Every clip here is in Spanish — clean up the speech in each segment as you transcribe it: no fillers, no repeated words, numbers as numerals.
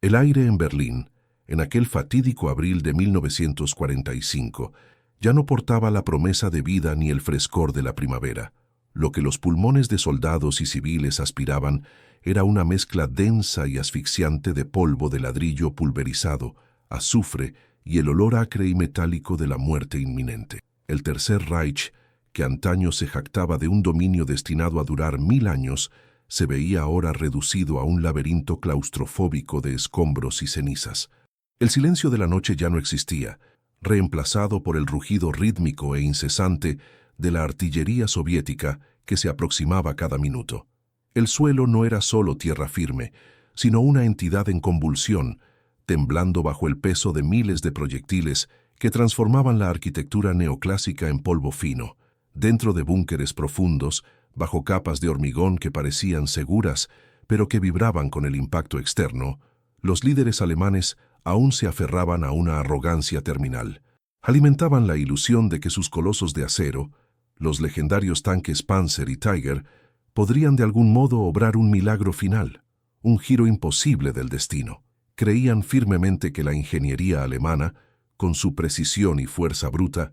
El aire en Berlín, en aquel fatídico abril de 1945, ya no portaba la promesa de vida ni el frescor de la primavera. Lo que los pulmones de soldados y civiles aspiraban era una mezcla densa y asfixiante de polvo de ladrillo pulverizado, azufre y el olor acre y metálico de la muerte inminente. El Tercer Reich, que antaño se jactaba de un dominio destinado a durar 1000 años, se veía ahora reducido a un laberinto claustrofóbico de escombros y cenizas. El silencio de la noche ya no existía, reemplazado por el rugido rítmico e incesante de la artillería soviética que se aproximaba cada minuto. El suelo no era solo tierra firme, sino una entidad en convulsión, temblando bajo el peso de miles de proyectiles que transformaban la arquitectura neoclásica en polvo fino. Dentro de búnkeres profundos, bajo capas de hormigón que parecían seguras, pero que vibraban con el impacto externo, los líderes alemanes aún se aferraban a una arrogancia terminal. Alimentaban la ilusión de que sus colosos de acero, los legendarios tanques Panzer y Tiger, podrían de algún modo obrar un milagro final, un giro imposible del destino. Creían firmemente que la ingeniería alemana, con su precisión y fuerza bruta,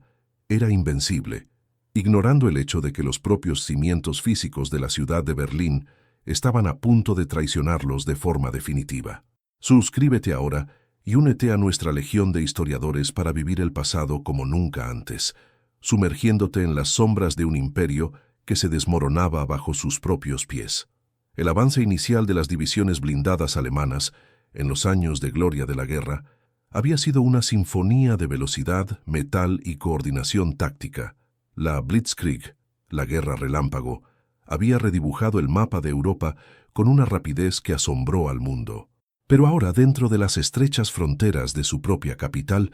era invencible, ignorando el hecho de que los propios cimientos físicos de la ciudad de Berlín estaban a punto de traicionarlos de forma definitiva. Suscríbete ahora y únete a nuestra legión de historiadores para vivir el pasado como nunca antes, sumergiéndote en las sombras de un imperio que se desmoronaba bajo sus propios pies. El avance inicial de las divisiones blindadas alemanas, en los años de gloria de la guerra, había sido una sinfonía de velocidad, metal y coordinación táctica. La Blitzkrieg, la guerra relámpago, había redibujado el mapa de Europa con una rapidez que asombró al mundo. Pero ahora, dentro de las estrechas fronteras de su propia capital,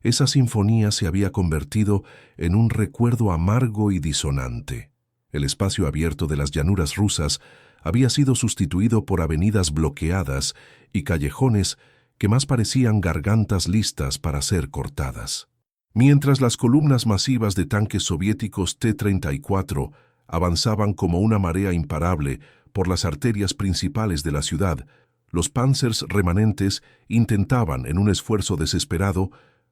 esa sinfonía se había convertido en un recuerdo amargo y disonante. El espacio abierto de las llanuras rusas había sido sustituido por avenidas bloqueadas y callejones que más parecían gargantas listas para ser cortadas. Mientras las columnas masivas de tanques soviéticos T-34 avanzaban como una marea imparable por las arterias principales de la ciudad, los panzers remanentes intentaban, en un esfuerzo desesperado,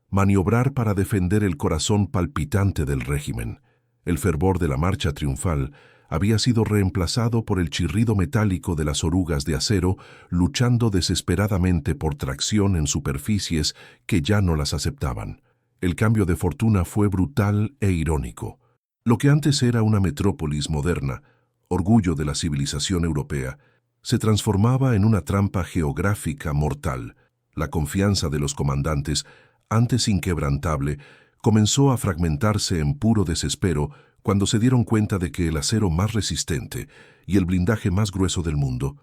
maniobrar para defender el corazón palpitante del régimen. El fervor de la marcha triunfal había sido reemplazado por el chirrido metálico de las orugas de acero luchando desesperadamente por tracción en superficies que ya no las aceptaban. El cambio de fortuna fue brutal e irónico. Lo que antes era una metrópolis moderna, orgullo de la civilización europea, se transformaba en una trampa geográfica mortal. La confianza de los comandantes, antes inquebrantable, comenzó a fragmentarse en puro desespero cuando se dieron cuenta de que el acero más resistente y el blindaje más grueso del mundo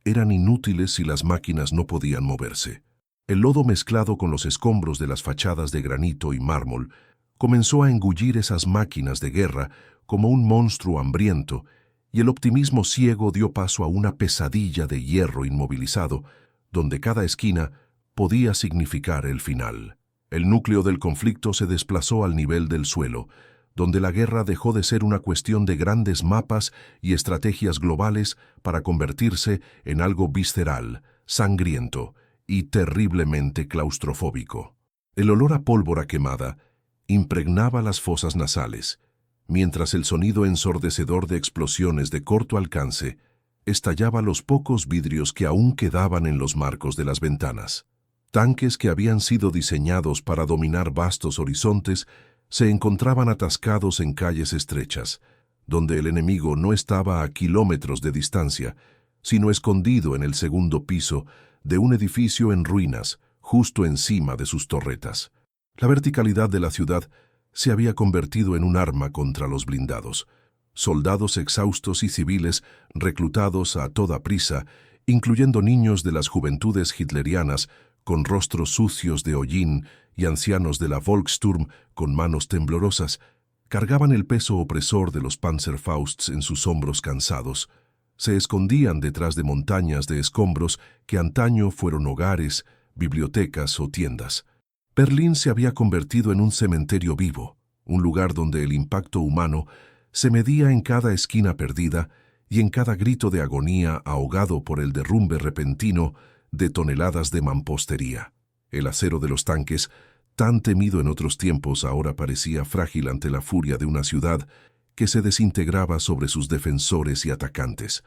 eran inútiles si las máquinas no podían moverse. El lodo mezclado con los escombros de las fachadas de granito y mármol comenzó a engullir esas máquinas de guerra como un monstruo hambriento, y el optimismo ciego dio paso a una pesadilla de hierro inmovilizado, donde cada esquina podía significar el final. El núcleo del conflicto se desplazó al nivel del suelo, donde la guerra dejó de ser una cuestión de grandes mapas y estrategias globales para convertirse en algo visceral, sangriento y terriblemente claustrofóbico. El olor a pólvora quemada impregnaba las fosas nasales, mientras el sonido ensordecedor de explosiones de corto alcance estallaba los pocos vidrios que aún quedaban en los marcos de las ventanas. Tanques que habían sido diseñados para dominar vastos horizontes se encontraban atascados en calles estrechas, donde el enemigo no estaba a kilómetros de distancia, sino escondido en el segundo piso de un edificio en ruinas, justo encima de sus torretas. La verticalidad de la ciudad se había convertido en un arma contra los blindados. Soldados exhaustos y civiles reclutados a toda prisa, incluyendo niños de las juventudes hitlerianas con rostros sucios de hollín y ancianos de la Volkssturm con manos temblorosas, cargaban el peso opresor de los Panzerfausts en sus hombros cansados. Se escondían detrás de montañas de escombros que antaño fueron hogares, bibliotecas o tiendas. Berlín se había convertido en un cementerio vivo, un lugar donde el impacto humano se medía en cada esquina perdida y en cada grito de agonía ahogado por el derrumbe repentino de toneladas de mampostería. El acero de los tanques, tan temido en otros tiempos, ahora parecía frágil ante la furia de una ciudad que se desintegraba sobre sus defensores y atacantes.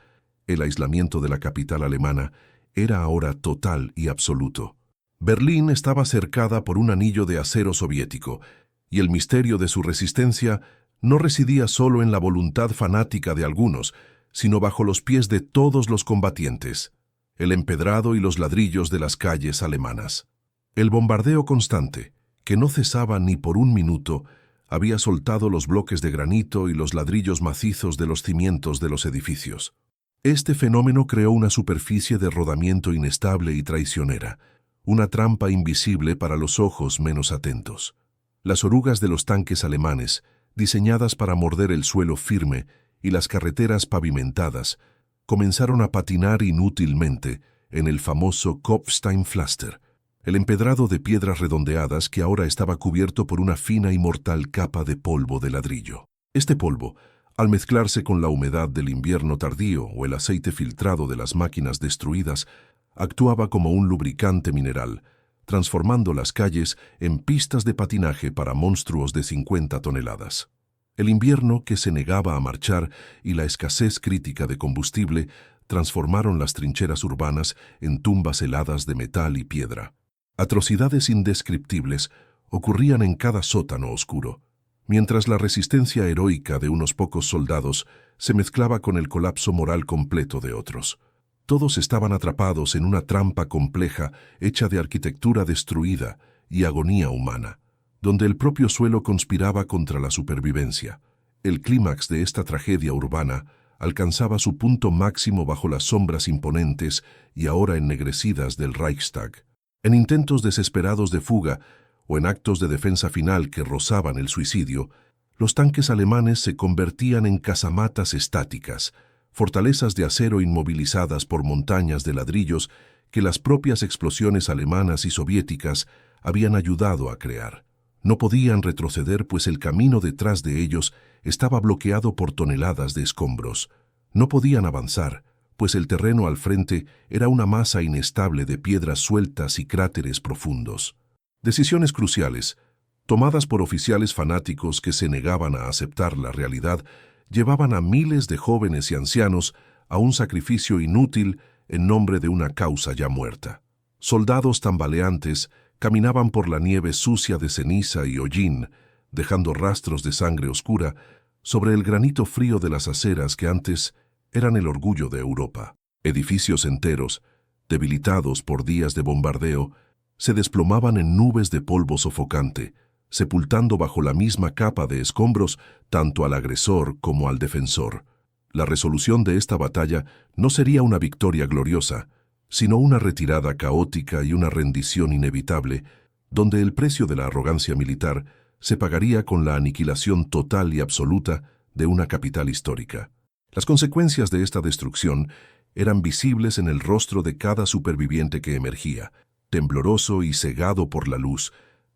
El aislamiento de la capital alemana era ahora total y absoluto. Berlín estaba cercada por un anillo de acero soviético, y el misterio de su resistencia no residía solo en la voluntad fanática de algunos, sino bajo los pies de todos los combatientes, el empedrado y los ladrillos de las calles alemanas. El bombardeo constante, que no cesaba ni por un minuto, había soltado los bloques de granito y los ladrillos macizos de los cimientos de los edificios. Este fenómeno creó una superficie de rodamiento inestable y traicionera, una trampa invisible para los ojos menos atentos. Las orugas de los tanques alemanes, diseñadas para morder el suelo firme, y las carreteras pavimentadas, comenzaron a patinar inútilmente en el famoso Kopfsteinpflaster, el empedrado de piedras redondeadas que ahora estaba cubierto por una fina y mortal capa de polvo de ladrillo. Este polvo, al mezclarse con la humedad del invierno tardío o el aceite filtrado de las máquinas destruidas, actuaba como un lubricante mineral, transformando las calles en pistas de patinaje para monstruos de 50 toneladas. El invierno que se negaba a marchar y la escasez crítica de combustible transformaron las trincheras urbanas en tumbas heladas de metal y piedra. Atrocidades indescriptibles ocurrían en cada sótano oscuro, mientras la resistencia heroica de unos pocos soldados se mezclaba con el colapso moral completo de otros. Todos estaban atrapados en una trampa compleja hecha de arquitectura destruida y agonía humana, donde el propio suelo conspiraba contra la supervivencia. El clímax de esta tragedia urbana alcanzaba su punto máximo bajo las sombras imponentes y ahora ennegrecidas del Reichstag. En intentos desesperados de fuga o en actos de defensa final que rozaban el suicidio, los tanques alemanes se convertían en casamatas estáticas, fortalezas de acero inmovilizadas por montañas de ladrillos que las propias explosiones alemanas y soviéticas habían ayudado a crear. No podían retroceder, pues el camino detrás de ellos estaba bloqueado por toneladas de escombros. No podían avanzar, pues el terreno al frente era una masa inestable de piedras sueltas y cráteres profundos. Decisiones cruciales, tomadas por oficiales fanáticos que se negaban a aceptar la realidad, llevaban a miles de jóvenes y ancianos a un sacrificio inútil en nombre de una causa ya muerta. Soldados tambaleantes caminaban por la nieve sucia de ceniza y hollín, dejando rastros de sangre oscura sobre el granito frío de las aceras que antes eran el orgullo de Europa. Edificios enteros, debilitados por días de bombardeo, se desplomaban en nubes de polvo sofocante, sepultando bajo la misma capa de escombros tanto al agresor como al defensor. La resolución de esta batalla no sería una victoria gloriosa, sino una retirada caótica y una rendición inevitable, donde el precio de la arrogancia militar se pagaría con la aniquilación total y absoluta de una capital histórica. Las consecuencias de esta destrucción eran visibles en el rostro de cada superviviente que emergía, tembloroso y cegado por la luz,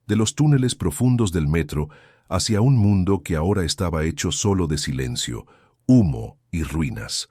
de los túneles profundos del metro hacia un mundo que ahora estaba hecho solo de silencio, humo y ruinas.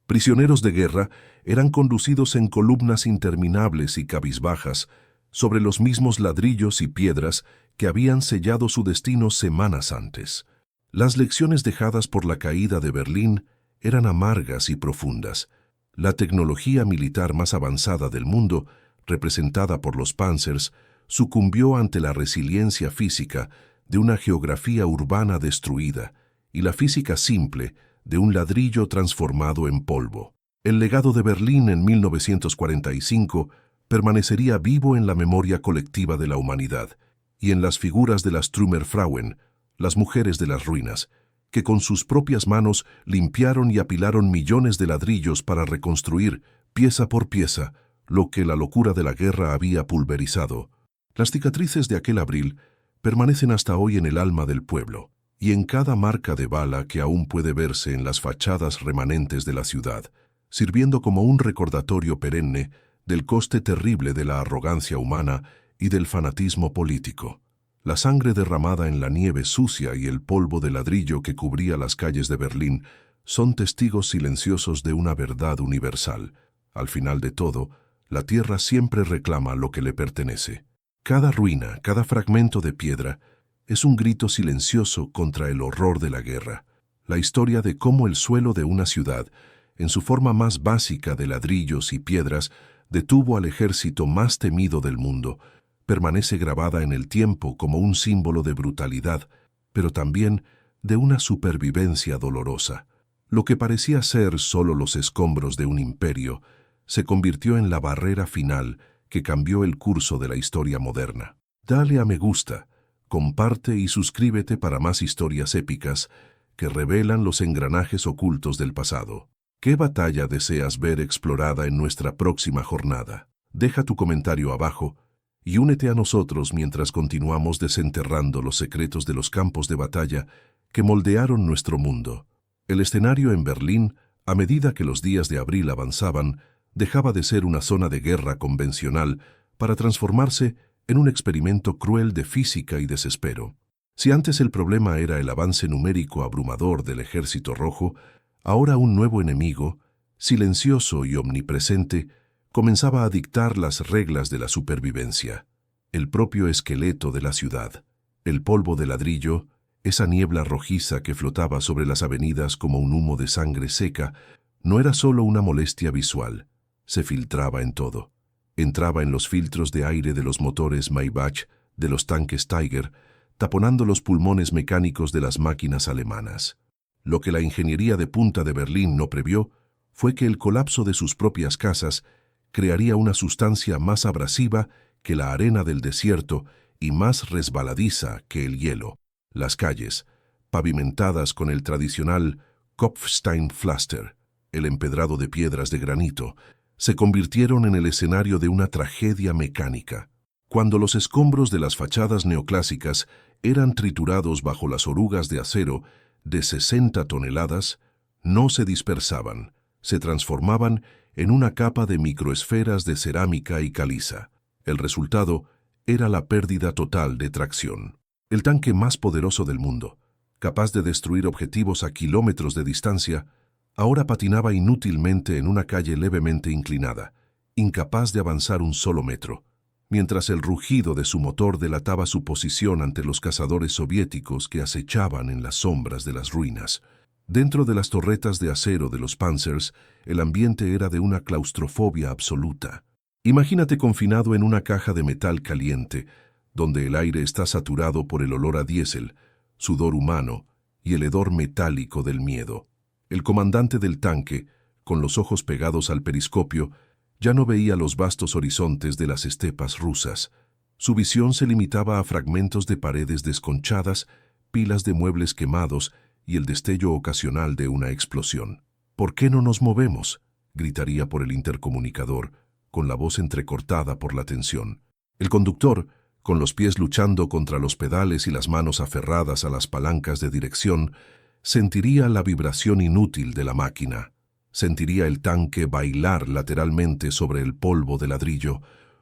Prisioneros de guerra eran conducidos en columnas interminables y cabizbajas sobre los mismos ladrillos y piedras que habían sellado su destino semanas antes. Las lecciones dejadas por la caída de Berlín eran amargas y profundas. La tecnología militar más avanzada del mundo, representada por los Panzers, sucumbió ante la resiliencia física de una geografía urbana destruida y la física simple de un ladrillo transformado en polvo. El legado de Berlín en 1945 permanecería vivo en la memoria colectiva de la humanidad y en las figuras de las Trümmerfrauen, las mujeres de las ruinas, que con sus propias manos limpiaron y apilaron millones de ladrillos para reconstruir, pieza por pieza, lo que la locura de la guerra había pulverizado. Las cicatrices de aquel abril permanecen hasta hoy en el alma del pueblo, y en cada marca de bala que aún puede verse en las fachadas remanentes de la ciudad, sirviendo como un recordatorio perenne del coste terrible de la arrogancia humana y del fanatismo político. La sangre derramada en la nieve sucia y el polvo de ladrillo que cubría las calles de Berlín son testigos silenciosos de una verdad universal. Al final de todo, La tierra siempre reclama lo que le pertenece. Cada ruina, cada fragmento de piedra, es un grito silencioso contra el horror de la guerra. La historia de cómo el suelo de una ciudad, en su forma más básica de ladrillos y piedras, detuvo al ejército más temido del mundo, permanece grabada en el tiempo como un símbolo de brutalidad, pero también de una supervivencia dolorosa. Lo que parecía ser solo los escombros de un imperio, se convirtió en la barrera final que cambió el curso de la historia moderna. Dale a me gusta, comparte y suscríbete para más historias épicas que revelan los engranajes ocultos del pasado. ¿Qué batalla deseas ver explorada en nuestra próxima jornada? Deja tu comentario abajo y únete a nosotros mientras continuamos desenterrando los secretos de los campos de batalla que moldearon nuestro mundo. El escenario en Berlín, a medida que los días de abril avanzaban, dejaba de ser una zona de guerra convencional para transformarse en un experimento cruel de física y desespero. Si antes el problema era el avance numérico abrumador del Ejército Rojo, ahora un nuevo enemigo, silencioso y omnipresente, comenzaba a dictar las reglas de la supervivencia. El propio esqueleto de la ciudad, el polvo de ladrillo, esa niebla rojiza que flotaba sobre las avenidas como un humo de sangre seca, no era solo una molestia visual, se filtraba en todo. Entraba en los filtros de aire de los motores Maybach, de los tanques Tiger, taponando los pulmones mecánicos de las máquinas alemanas. Lo que la ingeniería de punta de Berlín no previó fue que el colapso de sus propias casas crearía una sustancia más abrasiva que la arena del desierto y más resbaladiza que el hielo. Las calles, pavimentadas con el tradicional Kopfsteinpflaster, el empedrado de piedras de granito, se convirtieron en el escenario de una tragedia mecánica. Cuando los escombros de las fachadas neoclásicas eran triturados bajo las orugas de acero de 60 toneladas, no se dispersaban, se transformaban en una capa de microesferas de cerámica y caliza. El resultado era la pérdida total de tracción. El tanque más poderoso del mundo, capaz de destruir objetivos a kilómetros de distancia, ahora patinaba inútilmente en una calle levemente inclinada, incapaz de avanzar un solo metro, mientras el rugido de su motor delataba su posición ante los cazadores soviéticos que acechaban en las sombras de las ruinas. Dentro de las torretas de acero de los Panzers, el ambiente era de una claustrofobia absoluta. Imagínate confinado en una caja de metal caliente, donde el aire está saturado por el olor a diésel, sudor humano y el hedor metálico del miedo. El comandante del tanque, con los ojos pegados al periscopio, ya no veía los vastos horizontes de las estepas rusas. Su visión se limitaba a fragmentos de paredes desconchadas, pilas de muebles quemados y el destello ocasional de una explosión. «¿Por qué no nos movemos?», gritaría por el intercomunicador, con la voz entrecortada por la tensión. El conductor, con los pies luchando contra los pedales y las manos aferradas a las palancas de dirección, sentiría la vibración inútil de la máquina. Sentiría el tanque bailar lateralmente sobre el polvo de ladrillo,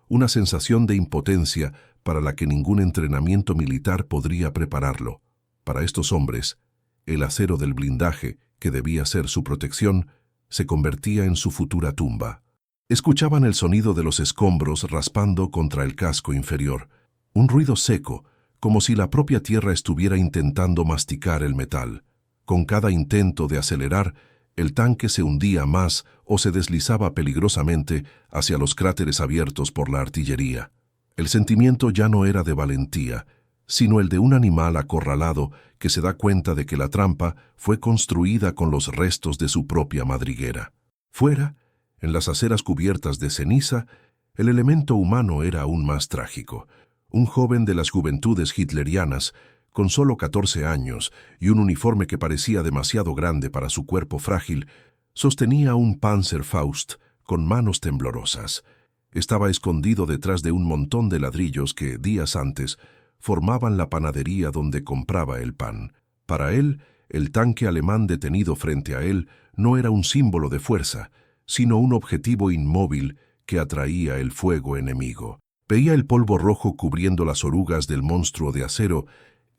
una sensación de impotencia para la que ningún entrenamiento militar podría prepararlo. Para estos hombres, el acero del blindaje, que debía ser su protección, se convertía en su futura tumba. Escuchaban el sonido de los escombros raspando contra el casco inferior, un ruido seco, como si la propia tierra estuviera intentando masticar el metal. Con cada intento de acelerar, el tanque se hundía más o se deslizaba peligrosamente hacia los cráteres abiertos por la artillería. El sentimiento ya no era de valentía, sino el de un animal acorralado que se da cuenta de que la trampa fue construida con los restos de su propia madriguera. Fuera, en las aceras cubiertas de ceniza, el elemento humano era aún más trágico. Un joven de las juventudes hitlerianas, con solo 14 años y un uniforme que parecía demasiado grande para su cuerpo frágil, sostenía un Panzerfaust con manos temblorosas. Estaba escondido detrás de un montón de ladrillos que, días antes, formaban la panadería donde compraba el pan. Para él, el tanque alemán detenido frente a él no era un símbolo de fuerza, sino un objetivo inmóvil que atraía el fuego enemigo. Veía el polvo rojo cubriendo las orugas del monstruo de acero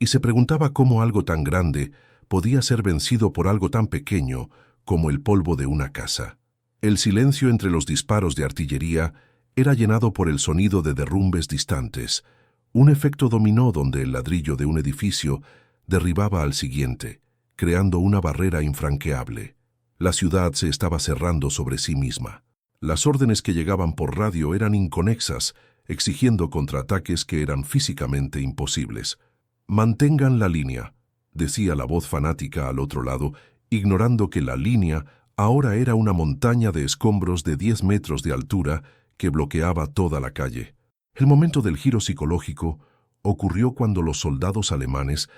y se preguntaba cómo algo tan grande podía ser vencido por algo tan pequeño como el polvo de una casa. El silencio entre los disparos de artillería era llenado por el sonido de derrumbes distantes, un efecto dominó donde el ladrillo de un edificio derribaba al siguiente, creando una barrera infranqueable. La ciudad se estaba cerrando sobre sí misma. Las órdenes que llegaban por radio eran inconexas, exigiendo contraataques que eran físicamente imposibles. «Mantengan la línea», decía la voz fanática al otro lado, ignorando que la línea ahora era una montaña de escombros de 10 metros de altura que bloqueaba toda la calle. El momento del giro psicológico ocurrió cuando los soldados alemanes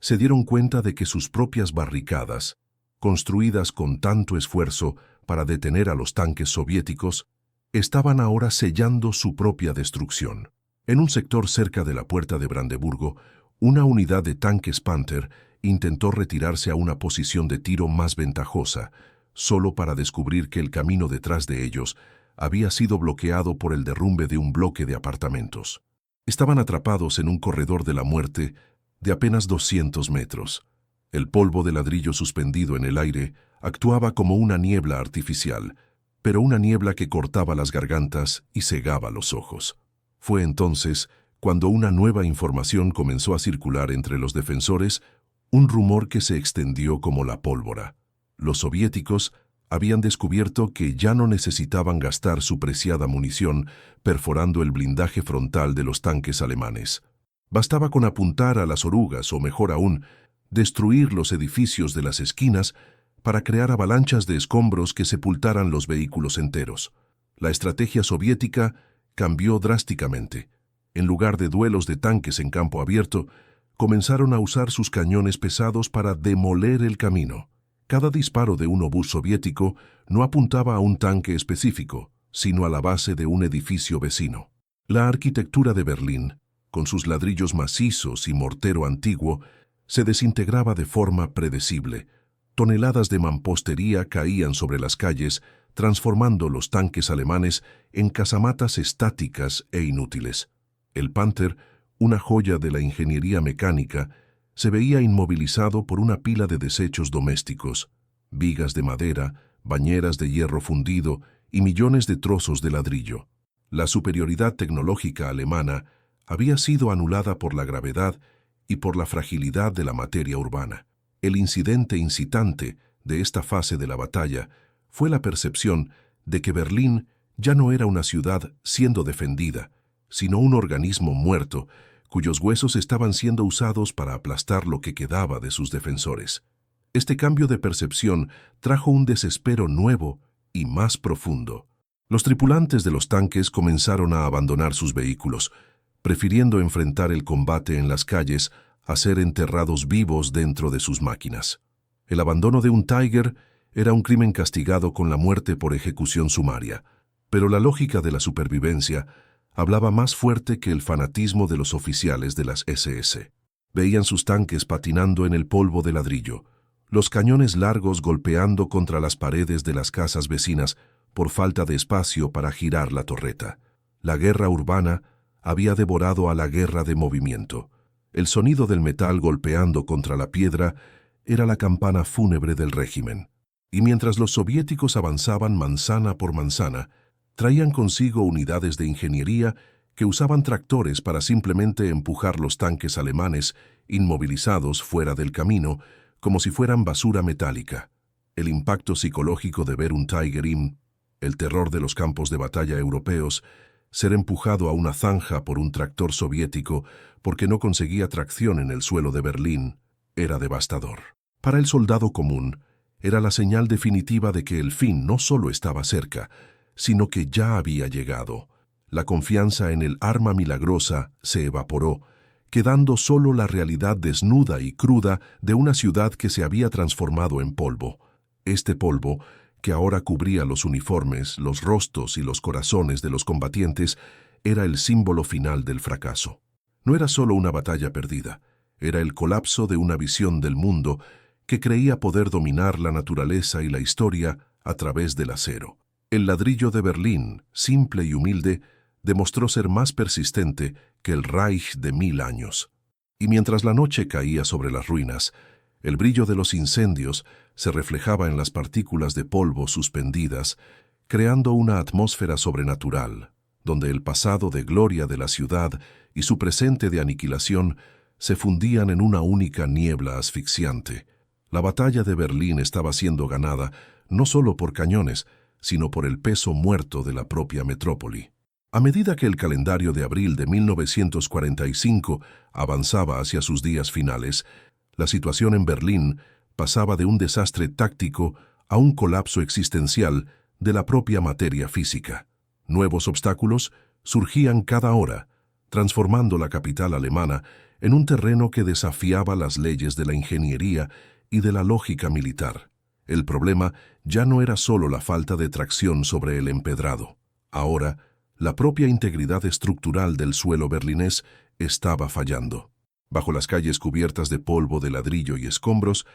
se dieron cuenta de que sus propias barricadas, construidas con tanto esfuerzo para detener a los tanques soviéticos, estaban ahora sellando su propia destrucción. En un sector cerca de la puerta de Brandeburgo, una unidad de tanques Panther intentó retirarse a una posición de tiro más ventajosa, solo para descubrir que el camino detrás de ellos había sido bloqueado por el derrumbe de un bloque de apartamentos. Estaban atrapados en un corredor de la muerte de apenas 200 metros. El polvo de ladrillo suspendido en el aire actuaba como una niebla artificial, pero una niebla que cortaba las gargantas y cegaba los ojos. Fue entonces cuando una nueva información comenzó a circular entre los defensores, un rumor que se extendió como la pólvora. Los soviéticos habían descubierto que ya no necesitaban gastar su preciada munición perforando el blindaje frontal de los tanques alemanes. Bastaba con apuntar a las orugas o, mejor aún, destruir los edificios de las esquinas para crear avalanchas de escombros que sepultaran los vehículos enteros. La estrategia soviética cambió drásticamente. En lugar de duelos de tanques en campo abierto, comenzaron a usar sus cañones pesados para demoler el camino. Cada disparo de un obús soviético no apuntaba a un tanque específico, sino a la base de un edificio vecino. La arquitectura de Berlín, con sus ladrillos macizos y mortero antiguo, se desintegraba de forma predecible. Toneladas de mampostería caían sobre las calles, transformando los tanques alemanes en casamatas estáticas e inútiles. El Panther, una joya de la ingeniería mecánica, se veía inmovilizado por una pila de desechos domésticos, vigas de madera, bañeras de hierro fundido y millones de trozos de ladrillo. La superioridad tecnológica alemana había sido anulada por la gravedad y por la fragilidad de la materia urbana. El incidente incitante de esta fase de la batalla fue la percepción de que Berlín ya no era una ciudad siendo defendida, sino un organismo muerto, cuyos huesos estaban siendo usados para aplastar lo que quedaba de sus defensores. Este cambio de percepción trajo un desespero nuevo y más profundo. Los tripulantes de los tanques comenzaron a abandonar sus vehículos, prefiriendo enfrentar el combate en las calles a ser enterrados vivos dentro de sus máquinas. El abandono de un Tiger era un crimen castigado con la muerte por ejecución sumaria, pero la lógica de la supervivencia hablaba más fuerte que el fanatismo de los oficiales de las SS. Veían sus tanques patinando en el polvo de ladrillo, los cañones largos golpeando contra las paredes de las casas vecinas por falta de espacio para girar la torreta. La guerra urbana había devorado a la guerra de movimiento. El sonido del metal golpeando contra la piedra era la campana fúnebre del régimen. Y mientras los soviéticos avanzaban manzana por manzana, traían consigo unidades de ingeniería que usaban tractores para simplemente empujar los tanques alemanes inmovilizados fuera del camino como si fueran basura metálica. El impacto psicológico de ver un Tiger IM, el terror de los campos de batalla europeos, ser empujado a una zanja por un tractor soviético porque no conseguía tracción en el suelo de Berlín, era devastador. Para el soldado común, era la señal definitiva de que el fin no solo estaba cerca, sino que ya había llegado. La confianza en el arma milagrosa se evaporó, quedando solo la realidad desnuda y cruda de una ciudad que se había transformado en polvo. Este polvo, que ahora cubría los uniformes, los rostros y los corazones de los combatientes, era el símbolo final del fracaso. No era solo una batalla perdida, era el colapso de una visión del mundo que creía poder dominar la naturaleza y la historia a través del acero. El ladrillo de Berlín, simple y humilde, demostró ser más persistente que el Reich de 1000 años. Y mientras la noche caía sobre las ruinas, el brillo de los incendios se reflejaba en las partículas de polvo suspendidas, creando una atmósfera sobrenatural, donde el pasado de gloria de la ciudad y su presente de aniquilación se fundían en una única niebla asfixiante. La batalla de Berlín estaba siendo ganada no solo por cañones, sino por el peso muerto de la propia metrópoli. A medida que el calendario de abril de 1945 avanzaba hacia sus días finales, la situación en Berlín pasaba de un desastre táctico a un colapso existencial de la propia materia física. Nuevos obstáculos surgían cada hora, transformando la capital alemana en un terreno que desafiaba las leyes de la ingeniería y de la lógica militar. El problema ya no era solo la falta de tracción sobre el empedrado. Ahora, la propia integridad estructural del suelo berlinés estaba fallando. Bajo las calles cubiertas de polvo de ladrillo y escombros,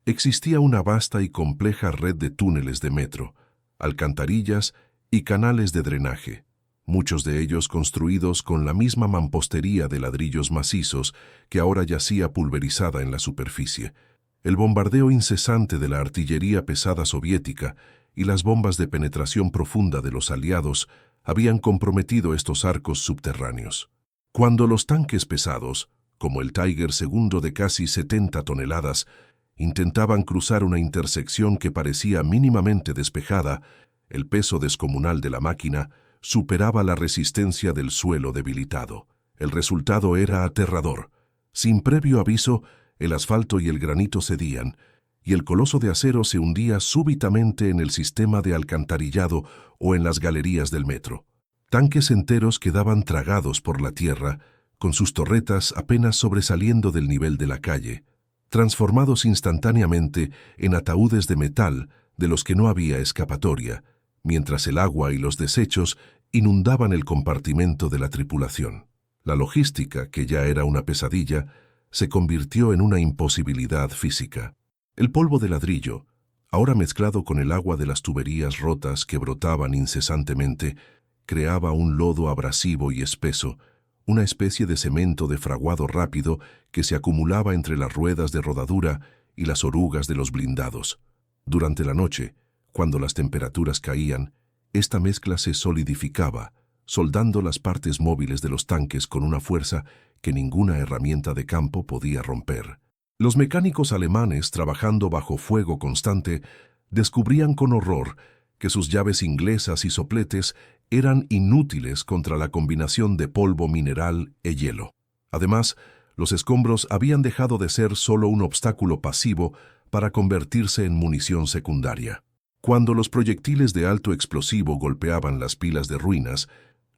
existía una vasta y compleja red de túneles de metro, alcantarillas y canales de drenaje, muchos de ellos construidos con la misma mampostería de ladrillos macizos que ahora yacía pulverizada en la superficie. El bombardeo incesante de la artillería pesada soviética y las bombas de penetración profunda de los aliados habían comprometido estos arcos subterráneos. Cuando los tanques pesados, como el Tiger II de casi 70 toneladas, intentaban cruzar una intersección que parecía mínimamente despejada, el peso descomunal de la máquina superaba la resistencia del suelo debilitado. El resultado era aterrador. Sin previo aviso, el asfalto y el granito cedían, y el coloso de acero se hundía súbitamente en el sistema de alcantarillado o en las galerías del metro. Tanques enteros quedaban tragados por la tierra, con sus torretas apenas sobresaliendo del nivel de la calle, transformados instantáneamente en ataúdes de metal de los que no había escapatoria, mientras el agua y los desechos inundaban el compartimento de la tripulación. La logística, que ya era una pesadilla, se convirtió en una imposibilidad física. El polvo de ladrillo, ahora mezclado con el agua de las tuberías rotas que brotaban incesantemente, creaba un lodo abrasivo y espeso, una especie de cemento de fraguado rápido que se acumulaba entre las ruedas de rodadura y las orugas de los blindados. Durante la noche, cuando las temperaturas caían, esta mezcla se solidificaba, soldando las partes móviles de los tanques con una fuerza que ninguna herramienta de campo podía romper. Los mecánicos alemanes, trabajando bajo fuego constante, descubrían con horror que sus llaves inglesas y sopletes eran inútiles contra la combinación de polvo mineral e hielo. Además, los escombros habían dejado de ser solo un obstáculo pasivo para convertirse en munición secundaria. Cuando los proyectiles de alto explosivo golpeaban las pilas de ruinas,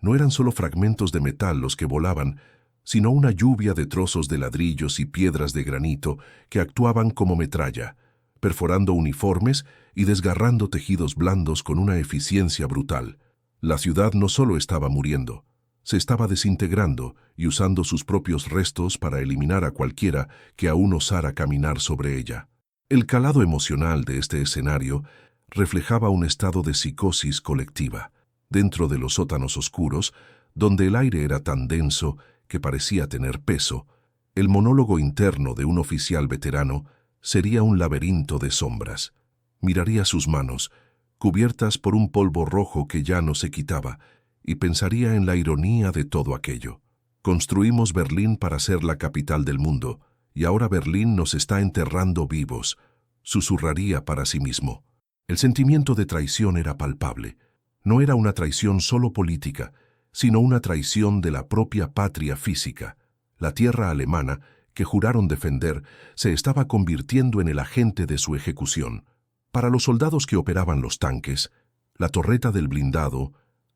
no eran solo fragmentos de metal los que volaban, sino una lluvia de trozos de ladrillos y piedras de granito que actuaban como metralla, perforando uniformes y desgarrando tejidos blandos con una eficiencia brutal. La ciudad no solo estaba muriendo, se estaba desintegrando y usando sus propios restos para eliminar a cualquiera que aún osara caminar sobre ella. El calado emocional de este escenario reflejaba un estado de psicosis colectiva. Dentro de los sótanos oscuros, donde el aire era tan denso que parecía tener peso, el monólogo interno de un oficial veterano sería un laberinto de sombras. Miraría sus manos, cubiertas por un polvo rojo que ya no se quitaba, y pensaría en la ironía de todo aquello. Construimos Berlín para ser la capital del mundo, y ahora Berlín nos está enterrando vivos, susurraría para sí mismo. El sentimiento de traición era palpable. No era una traición solo política, sino una traición de la propia patria física. La tierra alemana, que juraron defender, se estaba convirtiendo en el agente de su ejecución. Para los soldados que operaban los tanques, la torreta del blindado,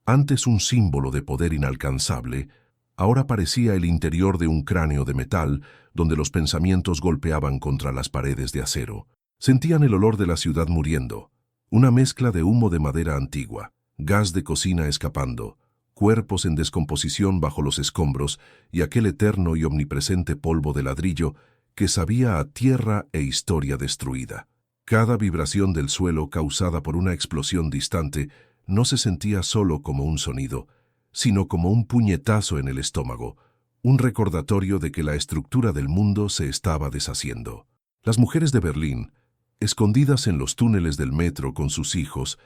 antes un símbolo de poder inalcanzable, ahora parecía el interior de un cráneo de metal donde los pensamientos golpeaban contra las paredes de acero. Sentían el olor de la ciudad muriendo, una mezcla de humo de madera antigua, gas de cocina escapando, cuerpos en descomposición bajo los escombros y aquel eterno y omnipresente polvo de ladrillo que sabía a tierra e historia destruida. Cada vibración del suelo causada por una explosión distante no se sentía solo como un sonido, sino como un puñetazo en el estómago, un recordatorio de que la estructura del mundo se estaba deshaciendo. Las mujeres de Berlín, escondidas en los túneles del metro con sus hijos,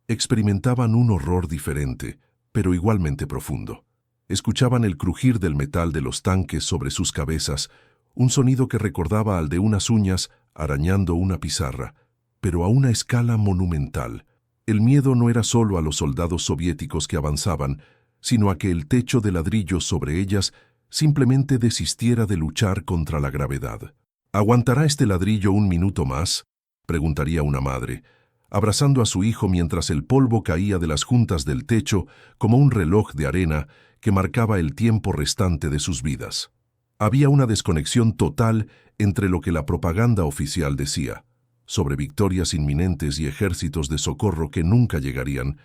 experimentaban un horror diferente, pero igualmente profundo. Escuchaban el crujir del metal de los tanques sobre sus cabezas, un sonido que recordaba al de unas uñas arañando una pizarra, pero a una escala monumental. El miedo no era solo a los soldados soviéticos que avanzaban, sino a que el techo de ladrillos sobre ellas simplemente desistiera de luchar contra la gravedad. ¿Aguantará este ladrillo un minuto más?, preguntaría una madre, abrazando a su hijo mientras el polvo caía de las juntas del techo como un reloj de arena que marcaba el tiempo restante de sus vidas. Había una desconexión total entre lo que la propaganda oficial decía, sobre victorias inminentes y ejércitos de socorro que nunca llegarían,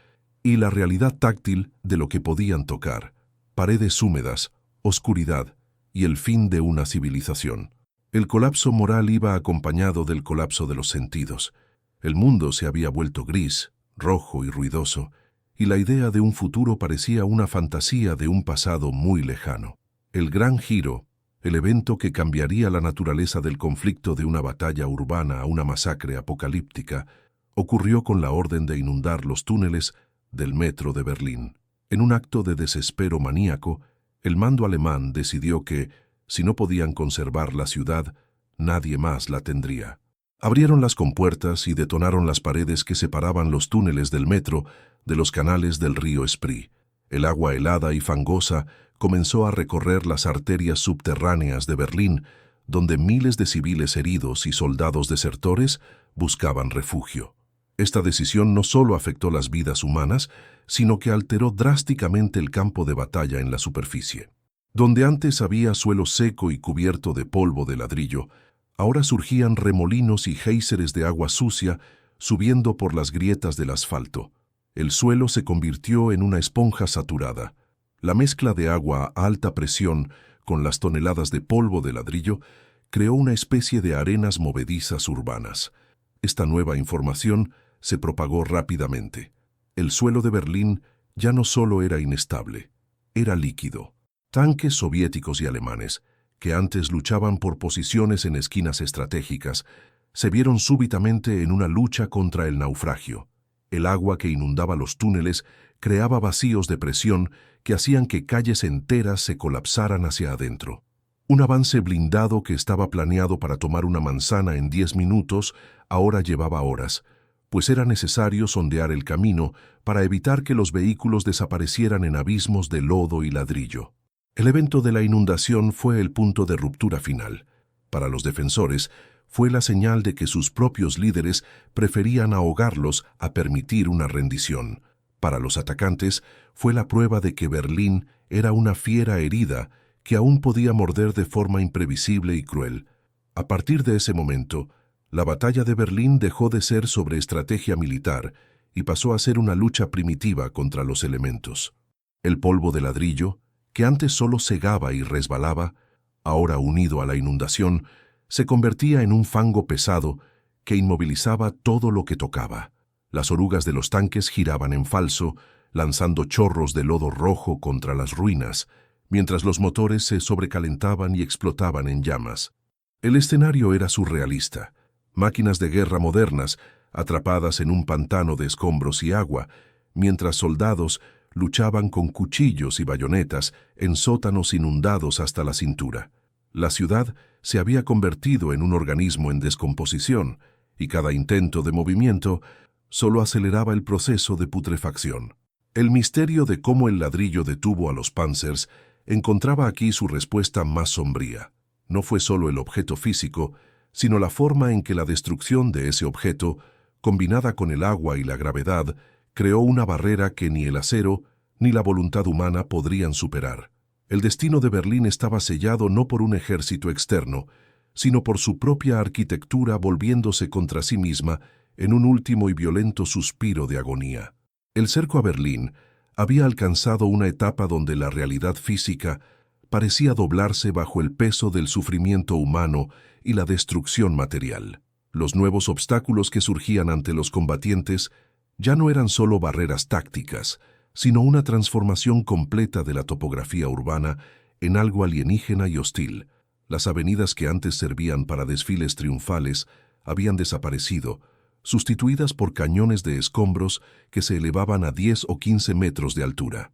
y la realidad táctil de lo que podían tocar, paredes húmedas, oscuridad y el fin de una civilización. El colapso moral iba acompañado del colapso de los sentidos. El mundo se había vuelto gris, rojo y ruidoso, y la idea de un futuro parecía una fantasía de un pasado muy lejano. El gran giro, el evento que cambiaría la naturaleza del conflicto de una batalla urbana a una masacre apocalíptica, ocurrió con la orden de inundar los túneles del metro de Berlín. En un acto de desespero maníaco, el mando alemán decidió que, si no podían conservar la ciudad, nadie más la tendría. Abrieron las compuertas y detonaron las paredes que separaban los túneles del metro de los canales del río Spree. El agua helada y fangosa comenzó a recorrer las arterias subterráneas de Berlín, donde miles de civiles heridos y soldados desertores buscaban refugio. Esta decisión no solo afectó las vidas humanas, sino que alteró drásticamente el campo de batalla en la superficie. Donde antes había suelo seco y cubierto de polvo de ladrillo, ahora surgían remolinos y géiseres de agua sucia subiendo por las grietas del asfalto. El suelo se convirtió en una esponja saturada. La mezcla de agua a alta presión con las toneladas de polvo de ladrillo creó una especie de arenas movedizas urbanas. Esta nueva información se propagó rápidamente. El suelo de Berlín ya no solo era inestable, era líquido. Tanques soviéticos y alemanes, que antes luchaban por posiciones en esquinas estratégicas, se vieron súbitamente en una lucha contra el naufragio. El agua que inundaba los túneles creaba vacíos de presión que hacían que calles enteras se colapsaran hacia adentro. Un avance blindado que estaba planeado para tomar una manzana en 10 minutos ahora llevaba horas, pues era necesario sondear el camino para evitar que los vehículos desaparecieran en abismos de lodo y ladrillo. El evento de la inundación fue el punto de ruptura final. Para los defensores, fue la señal de que sus propios líderes preferían ahogarlos a permitir una rendición. Para los atacantes, fue la prueba de que Berlín era una fiera herida que aún podía morder de forma imprevisible y cruel. A partir de ese momento, la batalla de Berlín dejó de ser sobre estrategia militar y pasó a ser una lucha primitiva contra los elementos. El polvo de ladrillo, que antes solo cegaba y resbalaba, ahora unido a la inundación, se convertía en un fango pesado que inmovilizaba todo lo que tocaba. Las orugas de los tanques giraban en falso, lanzando chorros de lodo rojo contra las ruinas, mientras los motores se sobrecalentaban y explotaban en llamas. El escenario era surrealista. Máquinas de guerra modernas, atrapadas en un pantano de escombros y agua, mientras soldados luchaban con cuchillos y bayonetas en sótanos inundados hasta la cintura. La ciudad se había convertido en un organismo en descomposición, y cada intento de movimiento solo aceleraba el proceso de putrefacción. El misterio de cómo el ladrillo detuvo a los Panzers encontraba aquí su respuesta más sombría. No fue solo el objeto físico, sino la forma en que la destrucción de ese objeto, combinada con el agua y la gravedad, creó una barrera que ni el acero ni la voluntad humana podrían superar. El destino de Berlín estaba sellado no por un ejército externo, sino por su propia arquitectura volviéndose contra sí misma en un último y violento suspiro de agonía. El cerco a Berlín había alcanzado una etapa donde la realidad física parecía doblarse bajo el peso del sufrimiento humano y la destrucción material. Los nuevos obstáculos que surgían ante los combatientes ya no eran solo barreras tácticas, sino una transformación completa de la topografía urbana en algo alienígena y hostil. Las avenidas que antes servían para desfiles triunfales habían desaparecido, sustituidas por cañones de escombros que se elevaban a 10 o 15 metros de altura.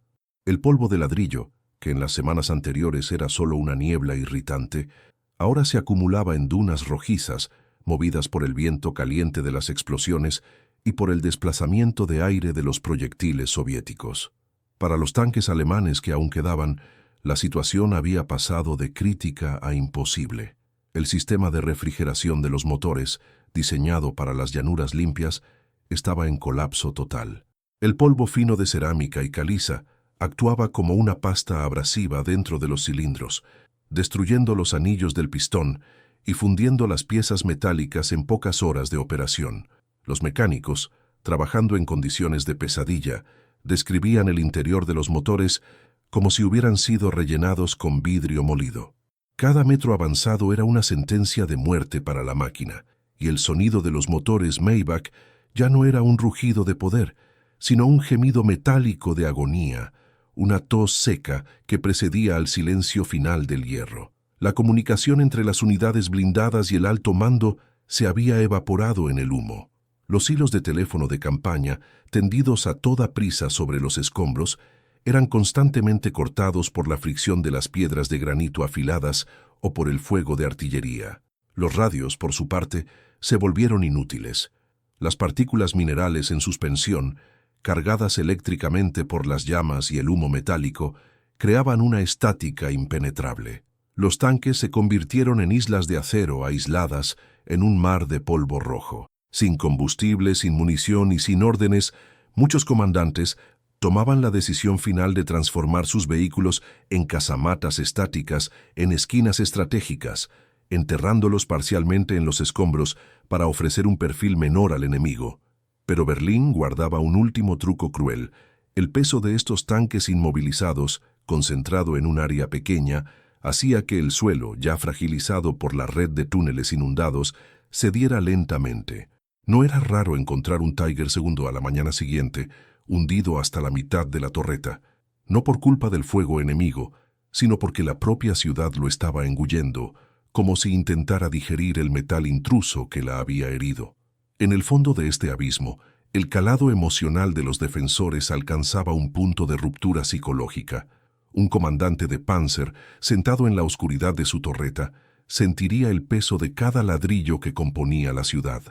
El polvo de ladrillo, que en las semanas anteriores era solo una niebla irritante, ahora se acumulaba en dunas rojizas, movidas por el viento caliente de las explosiones y por el desplazamiento de aire de los proyectiles soviéticos. Para los tanques alemanes que aún quedaban, la situación había pasado de crítica a imposible. El sistema de refrigeración de los motores, diseñado para las llanuras limpias, estaba en colapso total. El polvo fino de cerámica y caliza actuaba como una pasta abrasiva dentro de los cilindros, destruyendo los anillos del pistón y fundiendo las piezas metálicas en pocas horas de operación. Los mecánicos, trabajando en condiciones de pesadilla, describían el interior de los motores como si hubieran sido rellenados con vidrio molido. Cada metro avanzado era una sentencia de muerte para la máquina, y el sonido de los motores Maybach ya no era un rugido de poder, sino un gemido metálico de agonía, una tos seca que precedía al silencio final del hierro. La comunicación entre las unidades blindadas y el alto mando se había evaporado en el humo. Los hilos de teléfono de campaña, tendidos a toda prisa sobre los escombros, eran constantemente cortados por la fricción de las piedras de granito afiladas o por el fuego de artillería. Los radios, por su parte, se volvieron inútiles. Las partículas minerales en suspensión, cargadas eléctricamente por las llamas y el humo metálico, creaban una estática impenetrable. Los tanques se convirtieron en islas de acero aisladas en un mar de polvo rojo. Sin combustible, sin munición y sin órdenes, muchos comandantes tomaban la decisión final de transformar sus vehículos en casamatas estáticas en esquinas estratégicas, enterrándolos parcialmente en los escombros para ofrecer un perfil menor al enemigo. Pero Berlín guardaba un último truco cruel. El peso de estos tanques inmovilizados, concentrado en un área pequeña, hacía que el suelo, ya fragilizado por la red de túneles inundados, cediera lentamente. No era raro encontrar un Tiger II a la mañana siguiente, hundido hasta la mitad de la torreta, no por culpa del fuego enemigo, sino porque la propia ciudad lo estaba engullendo, como si intentara digerir el metal intruso que la había herido. En el fondo de este abismo, el calado emocional de los defensores alcanzaba un punto de ruptura psicológica. Un comandante de Panzer, sentado en la oscuridad de su torreta, sentiría el peso de cada ladrillo que componía la ciudad.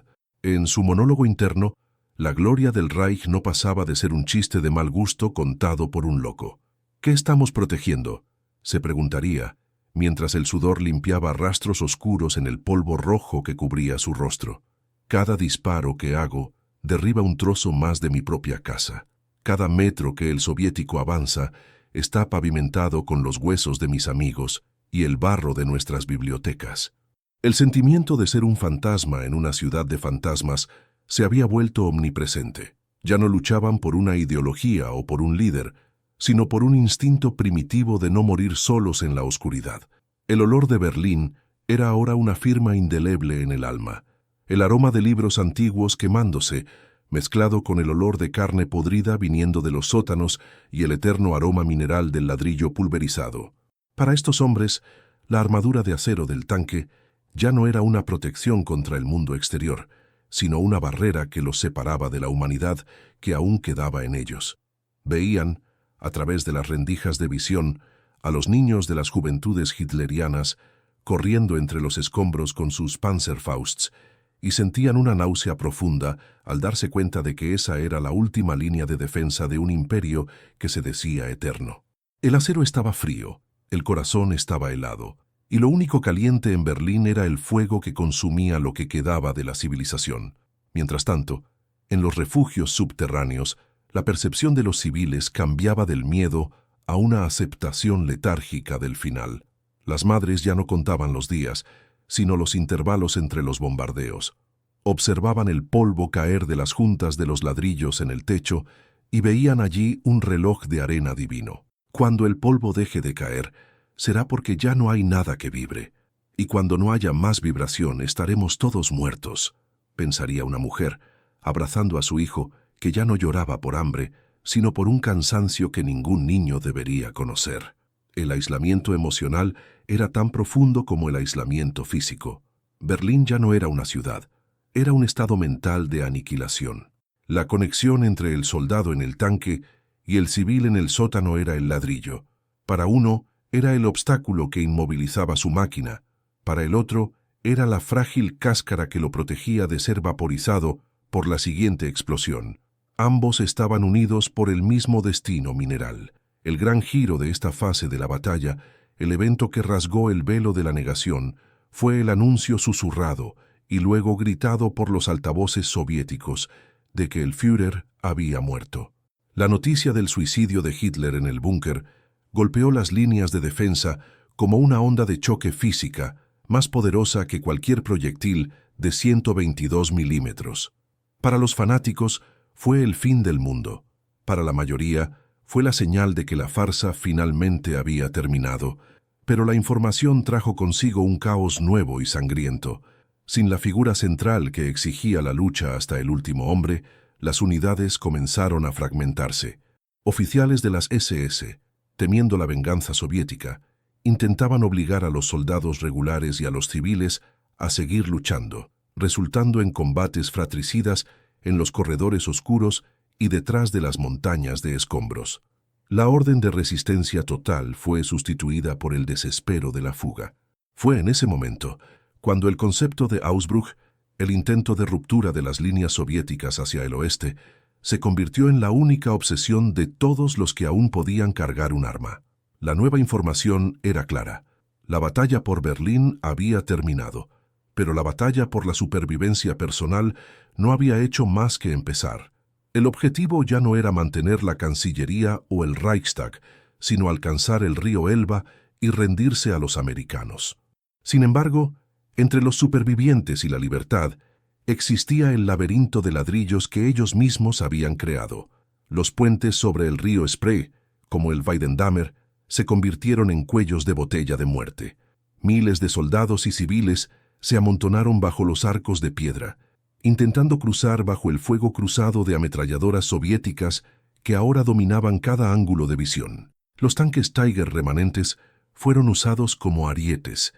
En su monólogo interno, la gloria del Reich no pasaba de ser un chiste de mal gusto contado por un loco. ¿Qué estamos protegiendo?, se preguntaría, mientras el sudor limpiaba rastros oscuros en el polvo rojo que cubría su rostro. Cada disparo que hago derriba un trozo más de mi propia casa. Cada metro que el soviético avanza está pavimentado con los huesos de mis amigos y el barro de nuestras bibliotecas. El sentimiento de ser un fantasma en una ciudad de fantasmas se había vuelto omnipresente. Ya no luchaban por una ideología o por un líder, sino por un instinto primitivo de no morir solos en la oscuridad. El olor de Berlín era ahora una firma indeleble en el alma. El aroma de libros antiguos quemándose, mezclado con el olor de carne podrida viniendo de los sótanos y el eterno aroma mineral del ladrillo pulverizado. Para estos hombres, la armadura de acero del tanque ya no era una protección contra el mundo exterior, sino una barrera que los separaba de la humanidad que aún quedaba en ellos. Veían, a través de las rendijas de visión, a los niños de las juventudes hitlerianas corriendo entre los escombros con sus Panzerfausts, y sentían una náusea profunda al darse cuenta de que esa era la última línea de defensa de un imperio que se decía eterno. El acero estaba frío, el corazón estaba helado, y lo único caliente en Berlín era el fuego que consumía lo que quedaba de la civilización. Mientras tanto, en los refugios subterráneos, la percepción de los civiles cambiaba del miedo a una aceptación letárgica del final. Las madres ya no contaban los días, sino los intervalos entre los bombardeos. Observaban el polvo caer de las juntas de los ladrillos en el techo y veían allí un reloj de arena divino. Cuando el polvo deje de caer, será porque ya no hay nada que vibre. Y cuando no haya más vibración, estaremos todos muertos, pensaría una mujer, abrazando a su hijo, que ya no lloraba por hambre, sino por un cansancio que ningún niño debería conocer. El aislamiento emocional era tan profundo como el aislamiento físico. Berlín ya no era una ciudad, era un estado mental de aniquilación. La conexión entre el soldado en el tanque y el civil en el sótano era el ladrillo. Para uno, era el obstáculo que inmovilizaba su máquina. Para el otro, era la frágil cáscara que lo protegía de ser vaporizado por la siguiente explosión. Ambos estaban unidos por el mismo destino mineral. El gran giro de esta fase de la batalla, el evento que rasgó el velo de la negación, fue el anuncio susurrado y luego gritado por los altavoces soviéticos de que el Führer había muerto. La noticia del suicidio de Hitler en el búnker golpeó las líneas de defensa como una onda de choque física más poderosa que cualquier proyectil de 122 milímetros. Para los fanáticos fue el fin del mundo. Para la mayoría fue la señal de que la farsa finalmente había terminado, pero la información trajo consigo un caos nuevo y sangriento. Sin la figura central que exigía la lucha hasta el último hombre, las unidades comenzaron a fragmentarse. Oficiales de las SS, temiendo la venganza soviética, intentaban obligar a los soldados regulares y a los civiles a seguir luchando, resultando en combates fratricidas en los corredores oscuros y detrás de las montañas de escombros. La orden de resistencia total fue sustituida por el desespero de la fuga. Fue en ese momento cuando el concepto de Ausbruch, el intento de ruptura de las líneas soviéticas hacia el oeste, se convirtió en la única obsesión de todos los que aún podían cargar un arma. La nueva información era clara. La batalla por Berlín había terminado, pero la batalla por la supervivencia personal no había hecho más que empezar. El objetivo ya no era mantener la Cancillería o el Reichstag, sino alcanzar el río Elba y rendirse a los americanos. Sin embargo, entre los supervivientes y la libertad, existía el laberinto de ladrillos que ellos mismos habían creado. Los puentes sobre el río Spree, como el Weidendammer, se convirtieron en cuellos de botella de muerte. Miles de soldados y civiles se amontonaron bajo los arcos de piedra, intentando cruzar bajo el fuego cruzado de ametralladoras soviéticas que ahora dominaban cada ángulo de visión. Los tanques Tiger remanentes fueron usados como arietes,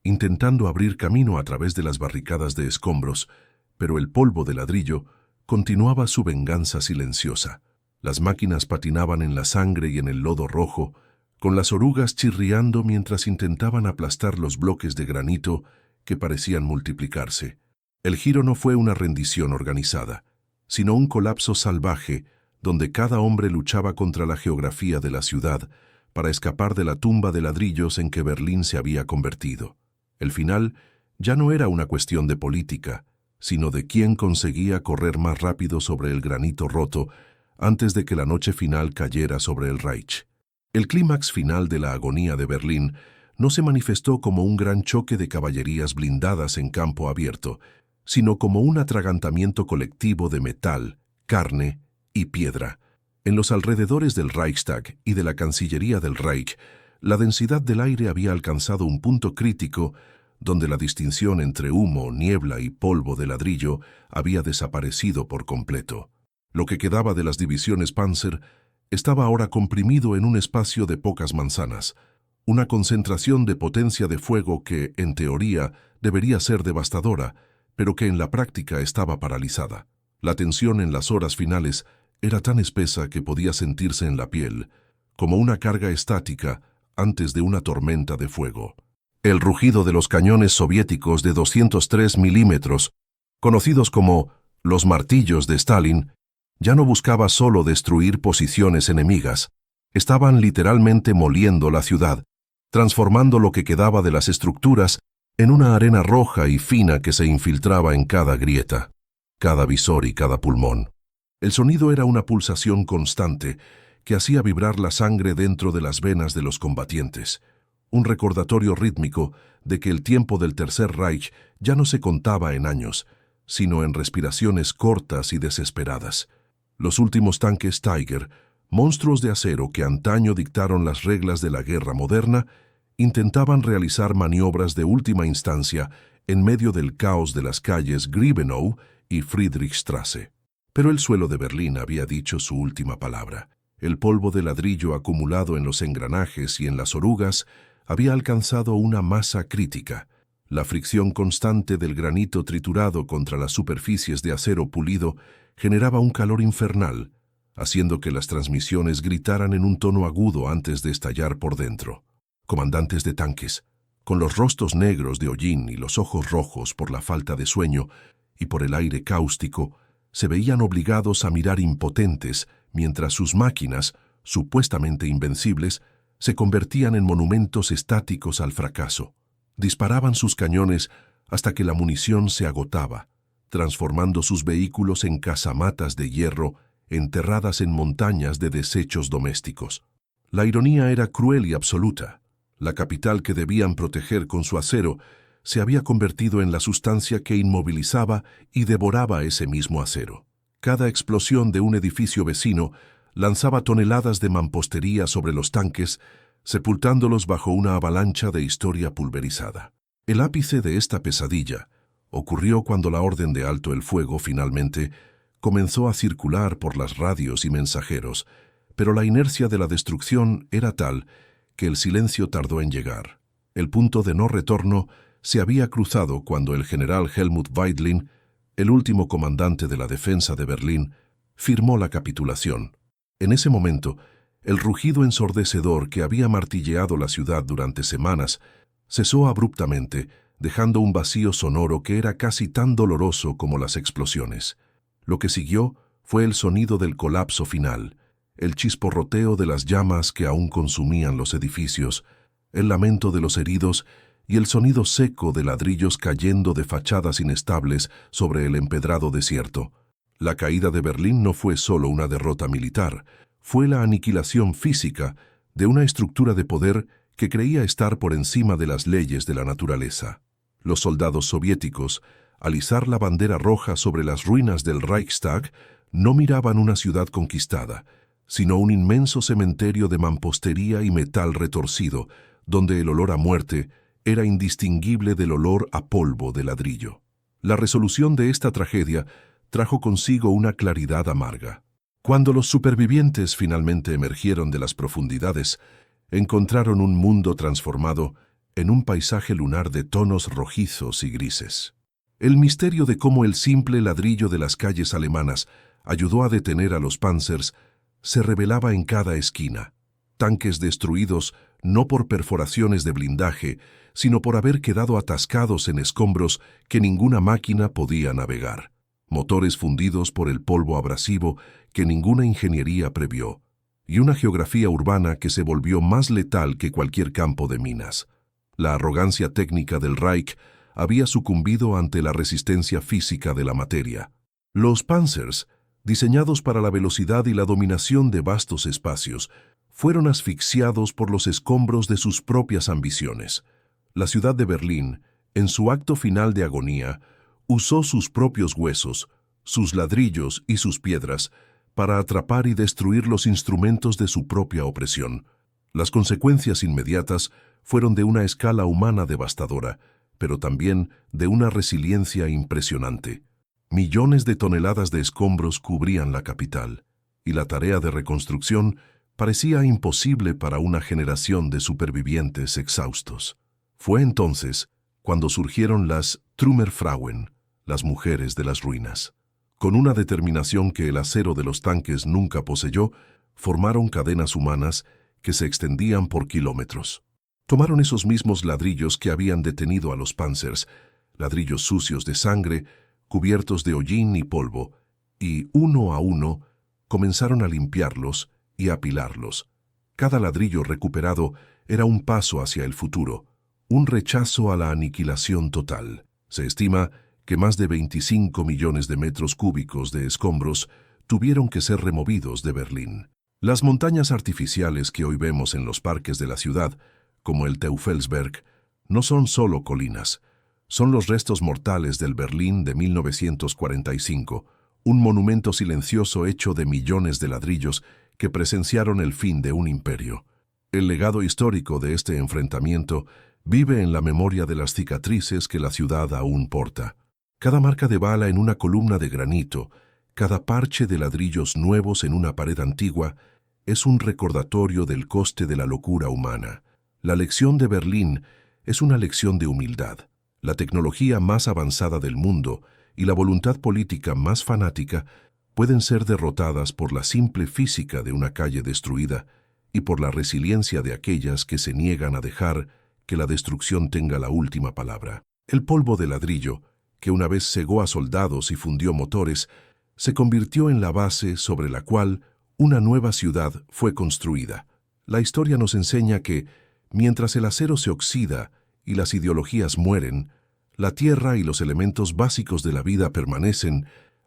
intentando abrir camino a través de las barricadas de escombros, pero el polvo de ladrillo continuaba su venganza silenciosa. Las máquinas patinaban en la sangre y en el lodo rojo, con las orugas chirriando mientras intentaban aplastar los bloques de granito que parecían multiplicarse. El giro no fue una rendición organizada, sino un colapso salvaje donde cada hombre luchaba contra la geografía de la ciudad para escapar de la tumba de ladrillos en que Berlín se había convertido. El final ya no era una cuestión de política, sino de quién conseguía correr más rápido sobre el granito roto antes de que la noche final cayera sobre el Reich. El clímax final de la agonía de Berlín no se manifestó como un gran choque de caballerías blindadas en campo abierto, sino como un atragantamiento colectivo de metal, carne y piedra. En los alrededores del Reichstag y de la Cancillería del Reich, la densidad del aire había alcanzado un punto crítico donde la distinción entre humo, niebla y polvo de ladrillo había desaparecido por completo. Lo que quedaba de las divisiones Panzer estaba ahora comprimido en un espacio de pocas manzanas, una concentración de potencia de fuego que, en teoría, debería ser devastadora, pero que en la práctica estaba paralizada. La tensión en las horas finales era tan espesa que podía sentirse en la piel, como una carga estática antes de una tormenta de fuego. El rugido de los cañones soviéticos de 203 milímetros, conocidos como los martillos de Stalin, ya no buscaba solo destruir posiciones enemigas, estaban literalmente moliendo la ciudad, transformando lo que quedaba de las estructuras en una arena roja y fina que se infiltraba en cada grieta, cada visor y cada pulmón. El sonido era una pulsación constante que hacía vibrar la sangre dentro de las venas de los combatientes, un recordatorio rítmico de que el tiempo del Tercer Reich ya no se contaba en años, sino en respiraciones cortas y desesperadas. Los últimos tanques Tiger, monstruos de acero que antaño dictaron las reglas de la guerra moderna, intentaban realizar maniobras de última instancia en medio del caos de las calles Griebenau y Friedrichstraße. Pero el suelo de Berlín había dicho su última palabra. El polvo de ladrillo acumulado en los engranajes y en las orugas había alcanzado una masa crítica. La fricción constante del granito triturado contra las superficies de acero pulido generaba un calor infernal, haciendo que las transmisiones gritaran en un tono agudo antes de estallar por dentro. Comandantes de tanques, con los rostros negros de hollín y los ojos rojos por la falta de sueño y por el aire cáustico, se veían obligados a mirar impotentes mientras sus máquinas, supuestamente invencibles, se convertían en monumentos estáticos al fracaso. Disparaban sus cañones hasta que la munición se agotaba, transformando sus vehículos en casamatas de hierro enterradas en montañas de desechos domésticos. La ironía era cruel y absoluta. La capital que debían proteger con su acero se había convertido en la sustancia que inmovilizaba y devoraba ese mismo acero. Cada explosión de un edificio vecino lanzaba toneladas de mampostería sobre los tanques, sepultándolos bajo una avalancha de historia pulverizada. El ápice de esta pesadilla ocurrió cuando la orden de alto el fuego finalmente comenzó a circular por las radios y mensajeros, pero la inercia de la destrucción era tal que el silencio tardó en llegar. El punto de no retorno se había cruzado cuando el general Helmut Weidling, el último comandante de la defensa de Berlín, firmó la capitulación. En ese momento, el rugido ensordecedor que había martilleado la ciudad durante semanas cesó abruptamente, dejando un vacío sonoro que era casi tan doloroso como las explosiones. Lo que siguió fue el sonido del colapso final, el chisporroteo de las llamas que aún consumían los edificios, el lamento de los heridos y el sonido seco de ladrillos cayendo de fachadas inestables sobre el empedrado desierto. La caída de Berlín no fue solo una derrota militar, fue la aniquilación física de una estructura de poder que creía estar por encima de las leyes de la naturaleza. Los soldados soviéticos, al izar la bandera roja sobre las ruinas del Reichstag, no miraban una ciudad conquistada, sino un inmenso cementerio de mampostería y metal retorcido, donde el olor a muerte era indistinguible del olor a polvo de ladrillo. La resolución de esta tragedia trajo consigo una claridad amarga. Cuando los supervivientes finalmente emergieron de las profundidades, encontraron un mundo transformado en un paisaje lunar de tonos rojizos y grises. El misterio de cómo el simple ladrillo de las calles alemanas ayudó a detener a los Panzers se revelaba en cada esquina. Tanques destruidos no por perforaciones de blindaje, sino por haber quedado atascados en escombros que ninguna máquina podía navegar. Motores fundidos por el polvo abrasivo que ninguna ingeniería previó, y una geografía urbana que se volvió más letal que cualquier campo de minas. La arrogancia técnica del Reich había sucumbido ante la resistencia física de la materia. Los Panzers, diseñados para la velocidad y la dominación de vastos espacios, fueron asfixiados por los escombros de sus propias ambiciones. La ciudad de Berlín, en su acto final de agonía, usó sus propios huesos, sus ladrillos y sus piedras para atrapar y destruir los instrumentos de su propia opresión. Las consecuencias inmediatas fueron de una escala humana devastadora, pero también de una resiliencia impresionante. Millones de toneladas de escombros cubrían la capital, y la tarea de reconstrucción parecía imposible para una generación de supervivientes exhaustos. Fue entonces cuando surgieron las Trümmerfrauen, las mujeres de las ruinas. Con una determinación que el acero de los tanques nunca poseyó, formaron cadenas humanas que se extendían por kilómetros. Tomaron esos mismos ladrillos que habían detenido a los Panzers, ladrillos sucios de sangre, cubiertos de hollín y polvo, y uno a uno comenzaron a limpiarlos y a apilarlos. Cada ladrillo recuperado era un paso hacia el futuro, un rechazo a la aniquilación total. Se estima que más de 25 millones de metros cúbicos de escombros tuvieron que ser removidos de Berlín. Las montañas artificiales que hoy vemos en los parques de la ciudad, como el Teufelsberg, no son solo colinas, son los restos mortales del Berlín de 1945, un monumento silencioso hecho de millones de ladrillos que presenciaron el fin de un imperio. El legado histórico de este enfrentamiento vive en la memoria de las cicatrices que la ciudad aún porta. Cada marca de bala en una columna de granito, cada parche de ladrillos nuevos en una pared antigua, es un recordatorio del coste de la locura humana. La lección de Berlín es una lección de humildad. La tecnología más avanzada del mundo y la voluntad política más fanática pueden ser derrotadas por la simple física de una calle destruida y por la resiliencia de aquellas que se niegan a dejar que la destrucción tenga la última palabra. El polvo de ladrillo, que una vez cegó a soldados y fundió motores, se convirtió en la base sobre la cual una nueva ciudad fue construida. La historia nos enseña que, mientras el acero se oxida y las ideologías mueren, la tierra y los elementos básicos de la vida permanecen,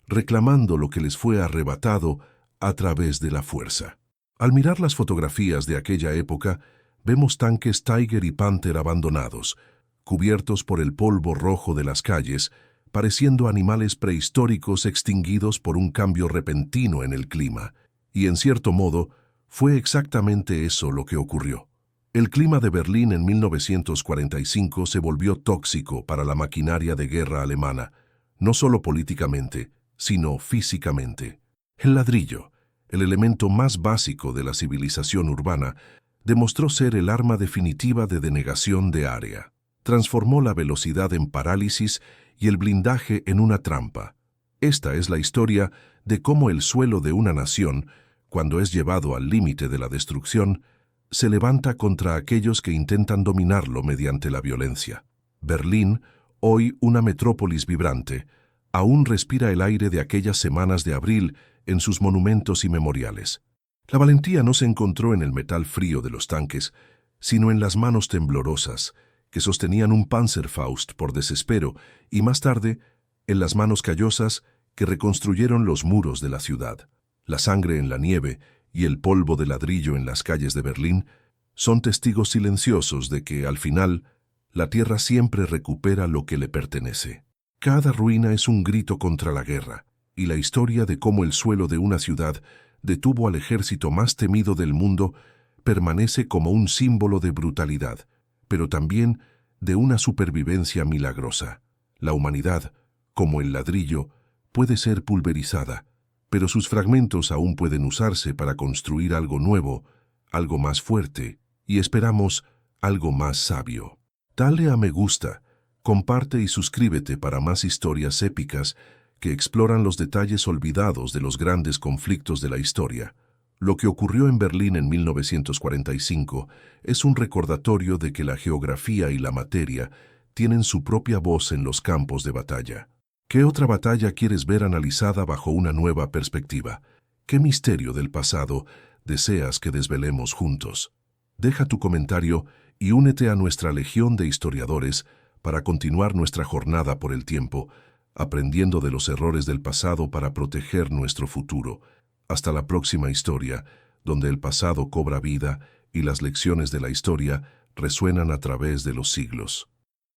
reclamando lo que les fue arrebatado a través de la fuerza. Al mirar las fotografías de aquella época, vemos tanques Tiger y Panther abandonados, cubiertos por el polvo rojo de las calles, pareciendo animales prehistóricos extinguidos por un cambio repentino en el clima. Y en cierto modo, fue exactamente eso lo que ocurrió. El clima de Berlín en 1945 se volvió tóxico para la maquinaria de guerra alemana, no solo políticamente, sino físicamente. El ladrillo, el elemento más básico de la civilización urbana, demostró ser el arma definitiva de denegación de área. Transformó la velocidad en parálisis y el blindaje en una trampa. Esta es la historia de cómo el suelo de una nación, cuando es llevado al límite de la destrucción, se levanta contra aquellos que intentan dominarlo mediante la violencia. Berlín, hoy una metrópolis vibrante, aún respira el aire de aquellas semanas de abril en sus monumentos y memoriales. La valentía no se encontró en el metal frío de los tanques, sino en las manos temblorosas, que sostenían un Panzerfaust por desespero, y más tarde, en las manos callosas que reconstruyeron los muros de la ciudad. La sangre en la nieve y el polvo de ladrillo en las calles de Berlín son testigos silenciosos de que, al final, la tierra siempre recupera lo que le pertenece. Cada ruina es un grito contra la guerra, y la historia de cómo el suelo de una ciudad detuvo al ejército más temido del mundo permanece como un símbolo de brutalidad, pero también de una supervivencia milagrosa. La humanidad, como el ladrillo, puede ser pulverizada, pero sus fragmentos aún pueden usarse para construir algo nuevo, algo más fuerte y, esperamos, algo más sabio. Dale a me gusta, comparte y suscríbete para más historias épicas que exploran los detalles olvidados de los grandes conflictos de la historia. Lo que ocurrió en Berlín en 1945 es un recordatorio de que la geografía y la materia tienen su propia voz en los campos de batalla. ¿Qué otra batalla quieres ver analizada bajo una nueva perspectiva? ¿Qué misterio del pasado deseas que desvelemos juntos? Deja tu comentario y únete a nuestra legión de historiadores para continuar nuestra jornada por el tiempo, aprendiendo de los errores del pasado para proteger nuestro futuro. Hasta la próxima historia, donde el pasado cobra vida y las lecciones de la historia resuenan a través de los siglos.